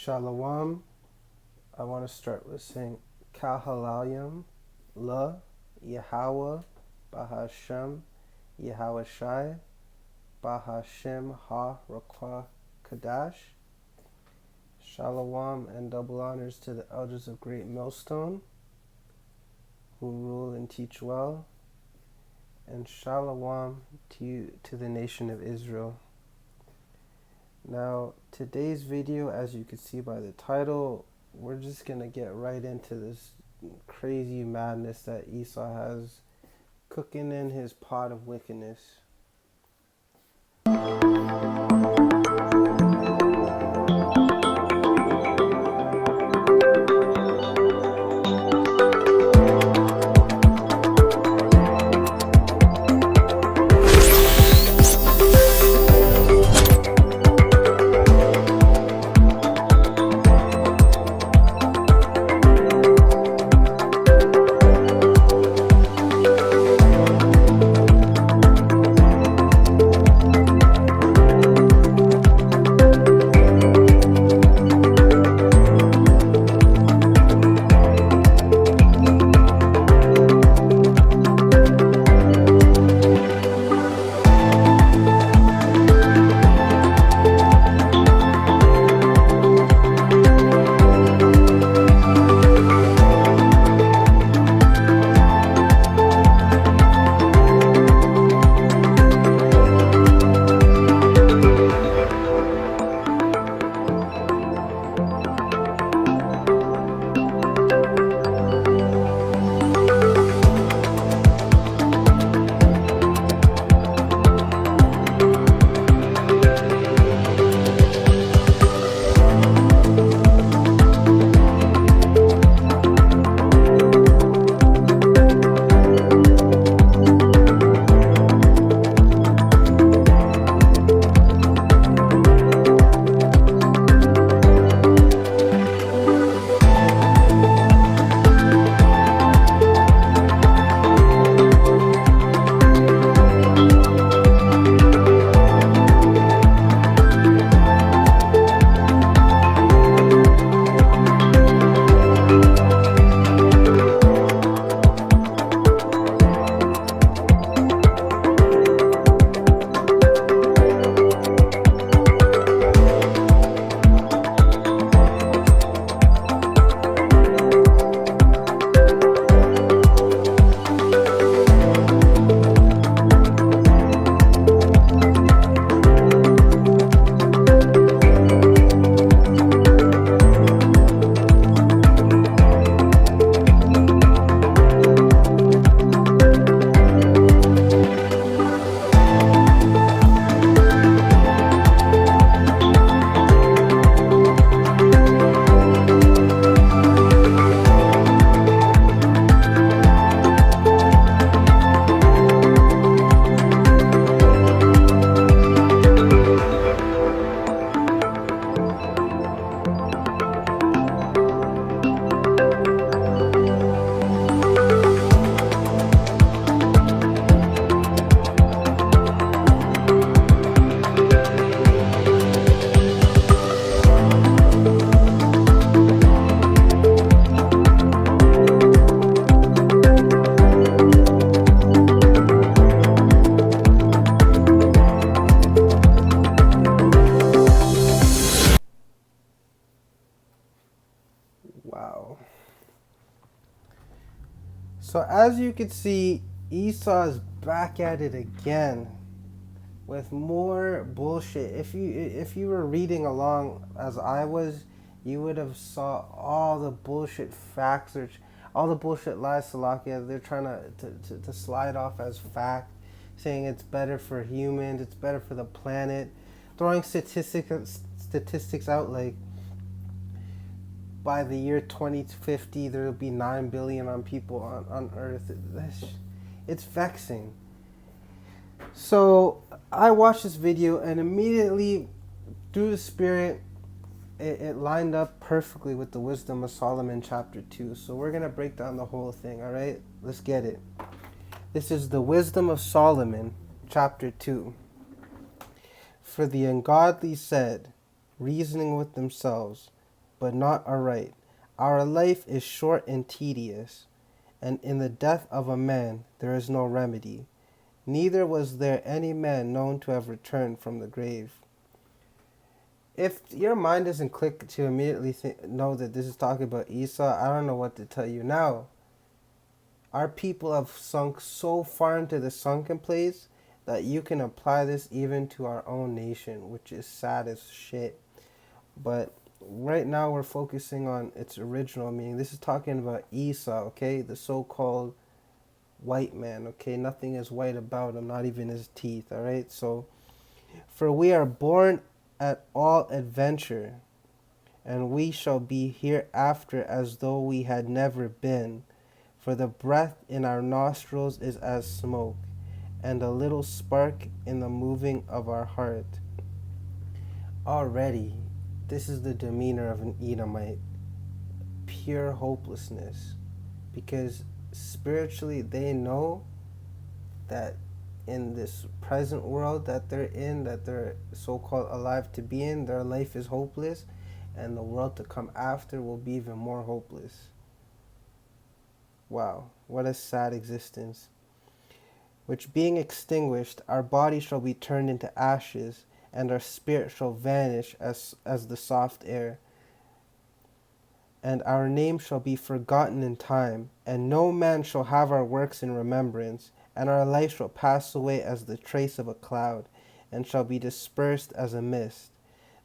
Shalom. I want to start with saying Kahalalyam, La, Yahweh, Bahashem, Yahweh Shai, Bahashem Ha Rakwa Kadash. Shalom and double honors to the elders of Great Millstone who rule and teach well. And shalom to the nation of Israel. Now, today's video, as you can see by the title, we're just going to get right into this crazy madness that Esau has cooking in his pot of wickedness. Wow. So as you can see, Esau's back at it again with more bullshit. If you were reading along as I was, you would have saw all the bullshit facts or all the bullshit lies Salakia they're trying to slide off as fact, saying it's better for humans, it's better for the planet, throwing statistics out like by the year 2050 there will be 9 billion on people on Earth. It's vexing. So I watched this video and immediately through the spirit it lined up perfectly with the Wisdom of Solomon chapter 2. So we're going to break down the whole thing, all right? Let's get it. This is the Wisdom of Solomon chapter 2. For the ungodly said, reasoning with themselves, but not aright. Our life is short and tedious, and in the death of a man there is no remedy. Neither was there any man known to have returned from the grave. If your mind doesn't click to immediately know that this is talking about Esau, I don't know what to tell you now. Our people have sunk so far into the sunken place that you can apply this even to our own nation, which is sad as shit. But right now we're focusing on its original meaning. This is talking about Esau, okay? The so-called white man, okay? Nothing is white about him, not even his teeth, all right? So, for we are born at all adventure, and we shall be hereafter as though we had never been. For the breath in our nostrils is as smoke, and a little spark in the moving of our heart. Already, this is the demeanor of an Edomite. Pure hopelessness. Because spiritually they know that in this present world that they're in, that they're so-called alive to be in, their life is hopeless, and the world to come after will be even more hopeless. Wow, what a sad existence. Which being extinguished, our body shall be turned into ashes, and our spirit shall vanish as the soft air. And our name shall be forgotten in time, and no man shall have our works in remembrance, and our life shall pass away as the trace of a cloud, and shall be dispersed as a mist,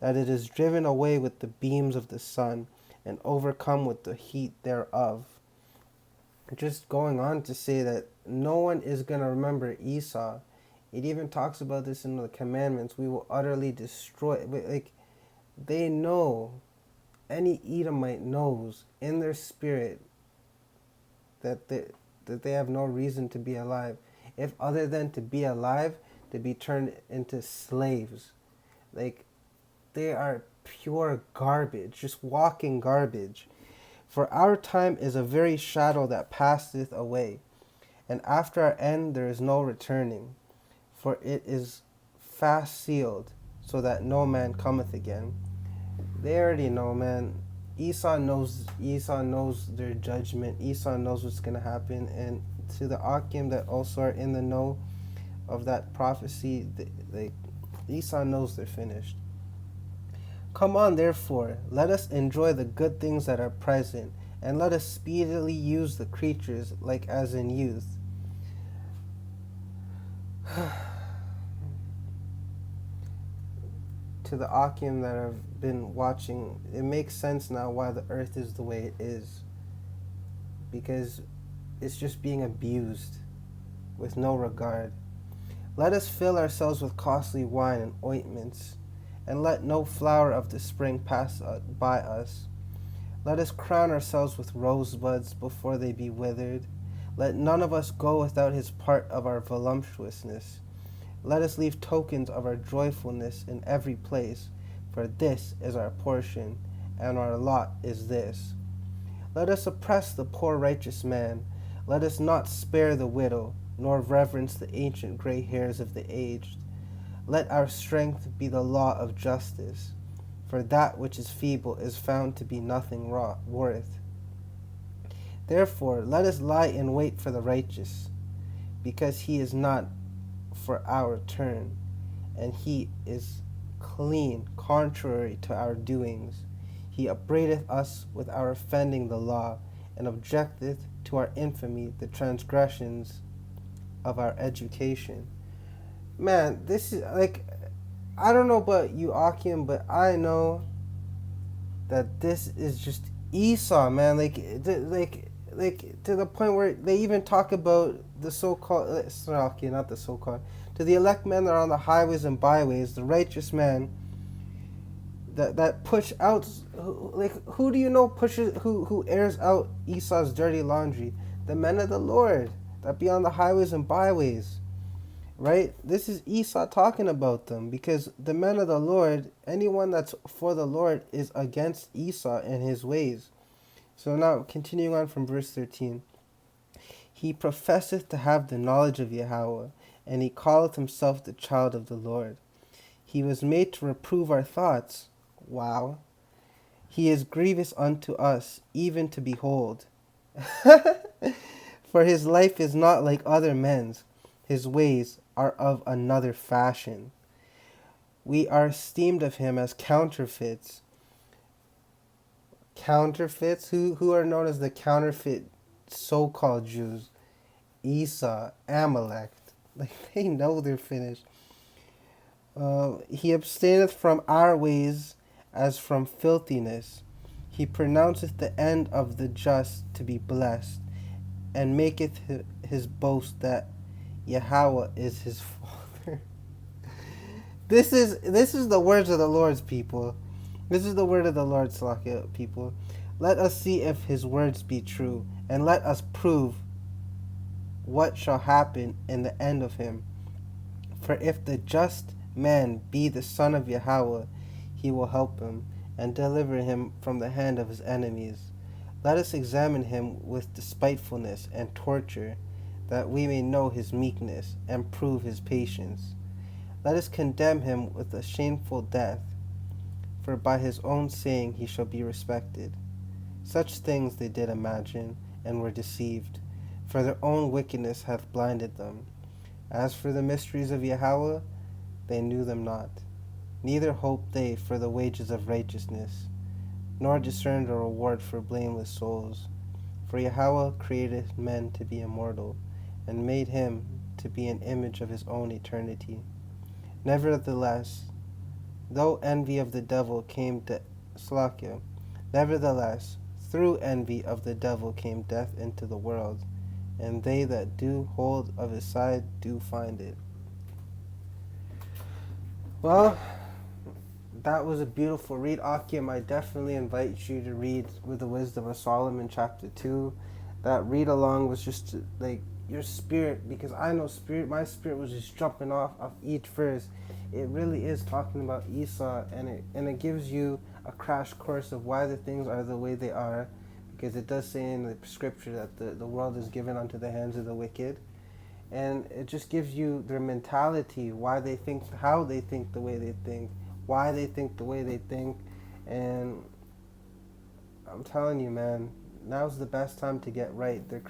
that it is driven away with the beams of the sun, and overcome with the heat thereof. Just going on to say that no one is going to remember Esau. It even talks about this in the commandments. We will utterly destroy. Like, they know, any Edomite knows in their spirit that they have no reason to be alive, if other than to be alive, to be turned into slaves. Like, they are pure garbage, just walking garbage. For our time is a very shadow that passeth away, and after our end there is no returning. For it is fast sealed, so that no man cometh again. They already know, man. Esau knows their judgment. Esau knows what's going to happen. And to the Akim that also are in the know of that prophecy, Esau knows they're finished. Come on, therefore, let us enjoy the good things that are present, and let us speedily use the creatures like as in youth. To the Akim that have been watching, it makes sense now why the earth is the way it is. Because it's just being abused with no regard. Let us fill ourselves with costly wine and ointments, and let no flower of the spring pass by us. Let us crown ourselves with rosebuds before they be withered. Let none of us go without his part of our voluptuousness. Let us leave tokens of our joyfulness in every place, for this is our portion, and our lot is this. Let us oppress the poor righteous man. Let us not spare the widow, nor reverence the ancient gray hairs of the aged. Let our strength be the law of justice, for that which is feeble is found to be nothing worth. Therefore, let us lie in wait for the righteous, because he is not for our turn, and he is clean, contrary to our doings. He upbraideth us with our offending the law, and objecteth to our infamy the transgressions of our education. Man, this is like, I don't know about you, Akim, but I know that this is just Esau, man. Like to the point where they even talk about the so-called, okay, not the so-called, to the elect men that are on the highways and byways, the righteous man that push out, who do you know pushes, who airs out Esau's dirty laundry? The men of the Lord that be on the highways and byways, right? This is Esau talking about them, because the men of the Lord, anyone that's for the Lord, is against Esau and his ways. So now, continuing on from verse 13. He professeth to have the knowledge of Yahweh, and he calleth himself the child of the Lord. He was made to reprove our thoughts. Wow. He is grievous unto us, even to behold. For his life is not like other men's, his ways are of another fashion. We are esteemed of him as counterfeits. Counterfeits? Who are known as the counterfeit so called Jews? Esau, Amalek. Like they know they're finished. He abstaineth from our ways as from filthiness. He pronounceth the end of the just to be blessed, and maketh his boast that Yahweh is his father. This is the words of the Lord's people. This is the word of the Lord, Slakia people. Let us see if his words be true, and let us prove what shall happen in the end of him. For if the just man be the son of Yahweh, he will help him, and deliver him from the hand of his enemies. Let us examine him with despitefulness and torture, that we may know his meekness, and prove his patience. Let us condemn him with a shameful death, for by his own saying he shall be respected. Such things they did imagine, and were deceived, for their own wickedness hath blinded them. As for the mysteries of Yahweh, they knew them not, neither hoped they for the wages of righteousness, nor discerned a reward for blameless souls. For Yahweh created men to be immortal, and made him to be an image of his own eternity. Nevertheless, though envy of the devil came nevertheless, through envy of the devil came death into the world, and they that do hold of his side do find it. Well, that was a beautiful read, Akim. I definitely invite you to read With the Wisdom of Solomon, chapter 2. That read along was just like your spirit, because I know my spirit was just jumping off of each verse. It really is talking about Esau, and it gives you a crash course of why the things are the way they are, because it does say in the scripture that the world is given unto the hands of the wicked. And it just gives you their mentality, why they think, how they think the way they think, why they think the way they think. And I'm telling you, man, now's the best time to get right. They're